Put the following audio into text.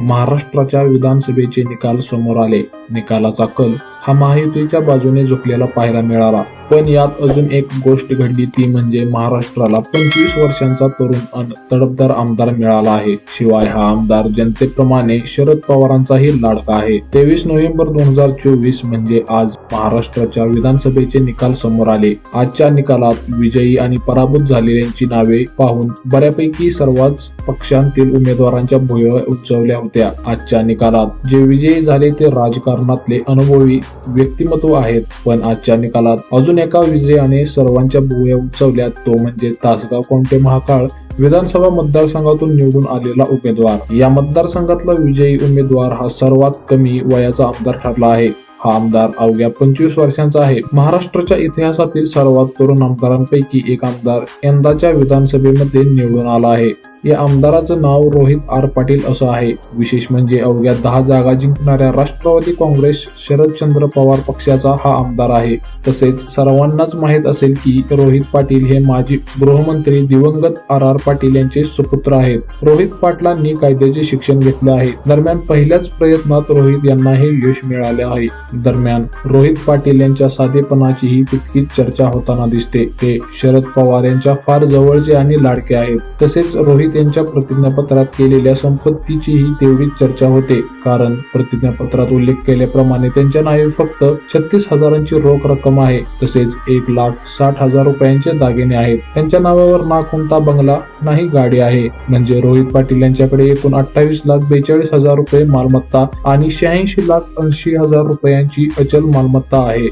महाराष्ट्राच्या विधानसभेचे निकाल समोर आले. निकालाचा कल हा महायुतीच्या बाजूने झुकलेला पाहायला मिळाला. पण यात अजून एक गोष्ट घडली, ती म्हणजे महाराष्ट्राला 25 वर्षांचा तरुण अन तडफदार आमदार मिळाला आहे. शिवाय हा आमदार जनतेप्रमाणे शरद पवारांचाही लाडका आहे. 23 नोव्हेंबर 2024 म्हणजे आज महाराष्ट्राच्या विधानसभेचे निकाल समोर आले. आजच्या निकालात विजयी आणि पराभूत झालेल्यांची नावे पाहून बऱ्यापैकी सर्वच पक्षांतील उमेदवारांच्या भुवया उंचावल्या होत्या. आजच्या निकालात जे विजयी झाले ते राजकारणातले अनुभवी व्यक्तिमत्व आहेत. पण आजच्या निकालात अजून एका विजयाने सर्वांच्या भुवया उंचावल्या, तो म्हणजे तासगाव कोंढे महाकाळ विधानसभा मतदारसंघातून निवडून आलेला उमेदवार. या मतदारसंघातला विजयी उमेदवार हा सर्वात कमी वयाचा आमदार ठरला आहे. हा आमदार अवघ्या 25 वर्षांचा आहे. महाराष्ट्राच्या इतिहासातील सर्वात तरुण आमदारांपैकी एक आमदार यंदाच्या विधानसभेमध्ये निवडून आला आहे. या आमदाराचं नाव रोहित आर पाटील असं आहे. विशेष म्हणजे अवघ्या 10 जागा जिंकणाऱ्या राष्ट्रवादी काँग्रेस शरदचंद्र पवार पक्षाचा हा आमदार आहे. तसेच सर्वांनाच माहित असेल की रोहित पाटील हे माजी गृहमंत्री दिवंगत आर पाटील यांचे सुपुत्र आहेत. रोहित पाटलांनी कायद्याचे शिक्षण घेतले आहे. दरम्यान पहिल्याच प्रयत्नात रोहित यांना हे यश मिळाले आहे. दरम्यान रोहित पाटील यांच्या साधेपणाचीही तितकीच चर्चा होताना दिसते. ते शरद पवार यांच्या फार जवळचे आणि लाडके आहेत. तसेच रोहित यांच्या प्रतिज्ञापत्रात केलेल्या संपत्तीचीही तेवढीच चर्चा होते. कारण प्रतिज्ञापत्रात उल्लेख केल्याप्रमाणे त्यांच्या नावे फक्त 36,000ची रोख रक्कम आहे. तसेच 1,60,000 रुपयांचे दागिने आहेत. त्यांच्या नावावर ना कोणता बंगला नाही गाडी आहे. म्हणजे रोहित पाटील यांच्याकडे एकूण 28,42,000 रुपये मालमत्ता आणि 86,80,000 रुपयांची अचल मालमत्ता आहे.